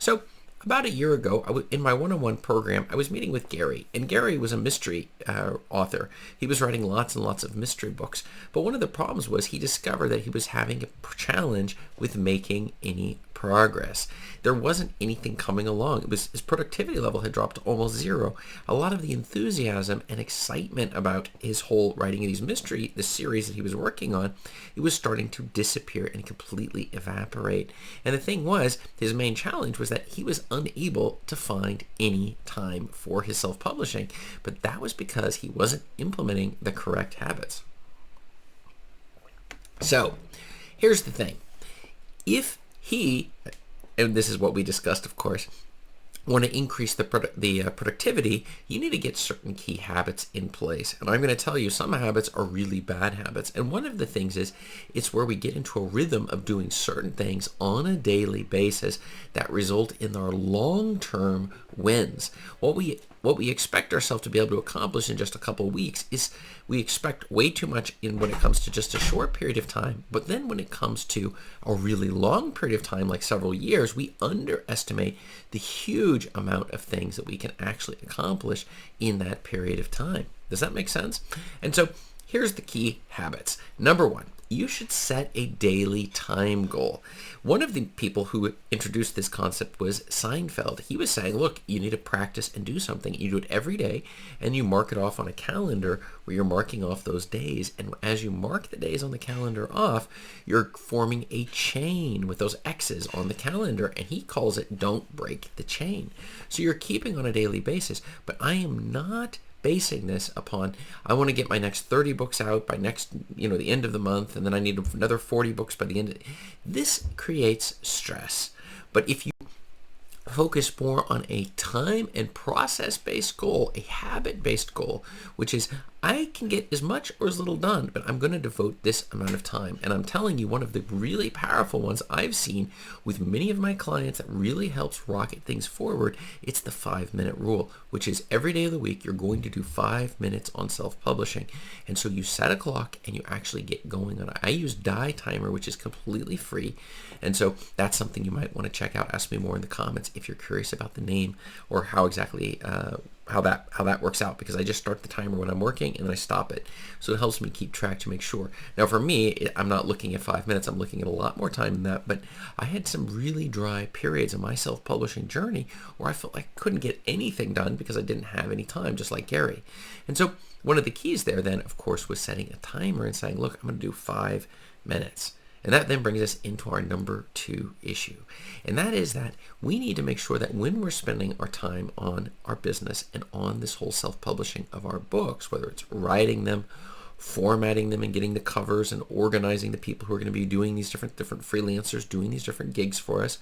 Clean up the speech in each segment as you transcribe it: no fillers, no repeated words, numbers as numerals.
So about a year ago, in my one-on-one program, I was meeting with Gary, and Gary was a mystery author. He was writing lots and lots of mystery books, but one of the problems was he discovered that he was having a challenge with making any progress. There wasn't anything coming along. His productivity level had dropped to almost zero. A lot of the enthusiasm and excitement about his whole writing of the series that he was working on, it was starting to disappear and completely evaporate. And the thing was, his main challenge was that he was unable to find any time for his self-publishing, but that was because he wasn't implementing the correct habits. So here's the thing. If he, and this is what we discussed, of course, want to increase the productivity, you need to get certain key habits in place. And I'm going to tell you, some habits are really bad habits. And one of the things is, it's where we get into a rhythm of doing certain things on a daily basis that result in our long-term wins. What we expect ourselves to be able to accomplish in just a couple of weeks is we expect way too much when it comes to just a short period of time. But then when it comes to a really long period of time, like several years, we underestimate the huge amount of things that we can actually accomplish in that period of time. Does that make sense? And so here's the key habits. Number one, you should set a daily time goal. One of the people who introduced this concept was Seinfeld. He was saying, look, you need to practice and do something. You do it every day, and you mark it off on a calendar where you're marking off those days. And as you mark the days on the calendar off, you're forming a chain with those X's on the calendar, and he calls it don't break the chain. So you're keeping on a daily basis, but I am not basing this upon, I want to get my next 30 books out by the end of the month, and then I need another 40 books by the end. This creates stress. But if you focus more on a time and process-based goal, a habit-based goal, which is, I can get as much or as little done, but I'm going to devote this amount of time. And I'm telling you, one of the really powerful ones I've seen with many of my clients that really helps rocket things forward, it's the 5-minute rule, which is every day of the week, you're going to do 5 minutes on self-publishing. And so you set a clock and you actually get going on it. I use Die Timer, which is completely free. And so that's something you might want to check out. Ask me more in the comments if you're curious about the name or how exactly how that works out, because I just start the timer when I'm working and then I stop it. So it helps me keep track to make sure. Now for me, I'm not looking at 5 minutes, I'm looking at a lot more time than that, but I had some really dry periods in my self-publishing journey where I felt like I couldn't get anything done because I didn't have any time, just like Gary. And so one of the keys there then, of course, was setting a timer and saying, look, I'm going to do 5 minutes. And that then brings us into our number 2 issue. And that is that we need to make sure that when we're spending our time on our business and on this whole self-publishing of our books, whether it's writing them, formatting them and getting the covers and organizing the people who are going to be doing these different freelancers, doing these different gigs for us,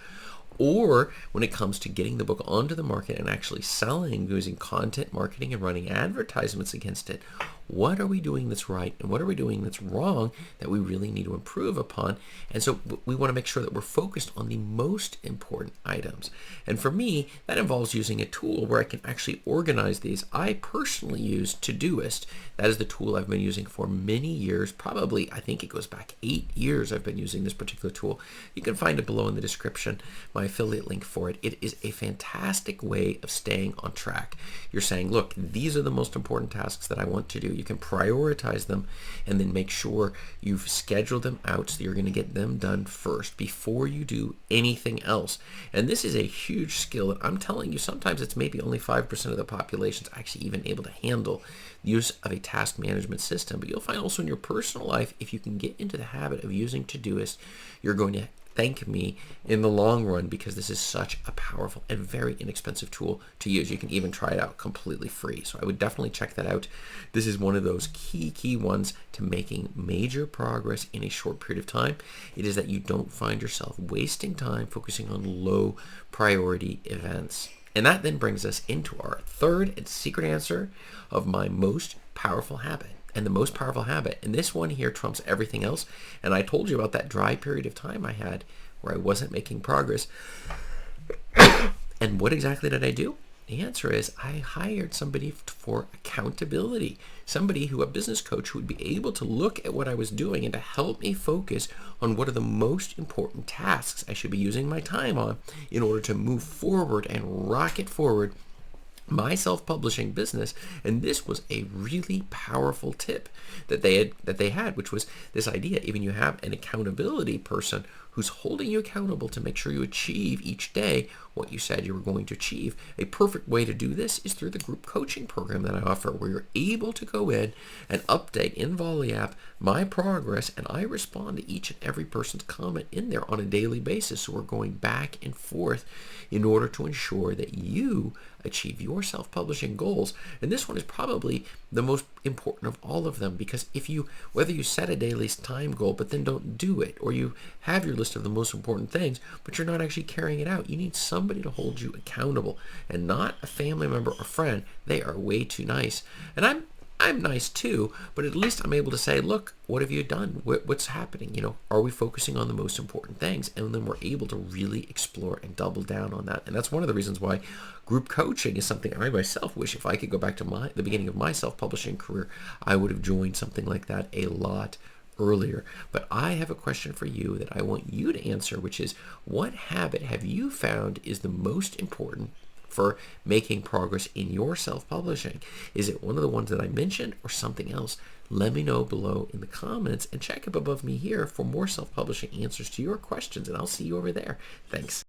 or when it comes to getting the book onto the market and actually selling using content marketing and running advertisements against it, what are we doing that's right and what are we doing that's wrong that we really need to improve upon? And so we want to make sure that we're focused on the most important items. And for me, that involves using a tool where I can actually organize these. I personally use Todoist. That is the tool I've been using for many years. Probably, I think it goes back 8 years I've been using this particular tool. You can find it below in the description, my affiliate link for it. It is a fantastic way of staying on track. You're saying, look, these are the most important tasks that I want to do. You can prioritize them and then make sure you've scheduled them out so you're going to get them done first before you do anything else. And this is a huge skill. And I'm telling you, sometimes it's maybe only 5% of the population's actually even able to handle the use of a task management system. But you'll find also in your personal life, if you can get into the habit of using Todoist, you're going to thank me in the long run, because this is such a powerful and very inexpensive tool to use. You can even try it out completely free. So I would definitely check that out. This is one of those key ones to making major progress in a short period of time. It is that you don't find yourself wasting time focusing on low priority events. And that then brings us into our third and secret answer of my most powerful habit. And the most powerful habit, and this one here trumps everything else. And I told you about that dry period of time I had where I wasn't making progress. And what exactly did I do? The answer is I hired somebody for accountability, somebody a business coach who would be able to look at what I was doing and to help me focus on what are the most important tasks I should be using my time on in order to move forward and rocket forward my self-publishing business. And this was a really powerful tip that they had, which was this idea: even you have an accountability person who's holding you accountable to make sure you achieve each day what you said you were going to achieve. A perfect way to do this is through the group coaching program that I offer, where you're able to go in and update in Volley app my progress, and I respond to each and every person's comment in there on a daily basis. So we're going back and forth in order to ensure that you achieve your self-publishing goals. And this one is probably the most important of all of them, because whether you set a daily time goal but then don't do it, or you have your list of the most important things but you're not actually carrying it out, you need somebody to hold you accountable, and not a family member or friend. They are way too nice, and I'm nice too, but at least I'm able to say, look, what have you done? What's happening? Are we focusing on the most important things? And then we're able to really explore and double down on that. And that's one of the reasons why group coaching is something I myself wish, if I could go back to the beginning of my self-publishing career, I would have joined something like that a lot earlier. But I have a question for you that I want you to answer, which is, what habit have you found is the most important for making progress in your self-publishing? Is it one of the ones that I mentioned or something else? Let me know below in the comments, and check up above me here for more self-publishing answers to your questions, and I'll see you over there. Thanks.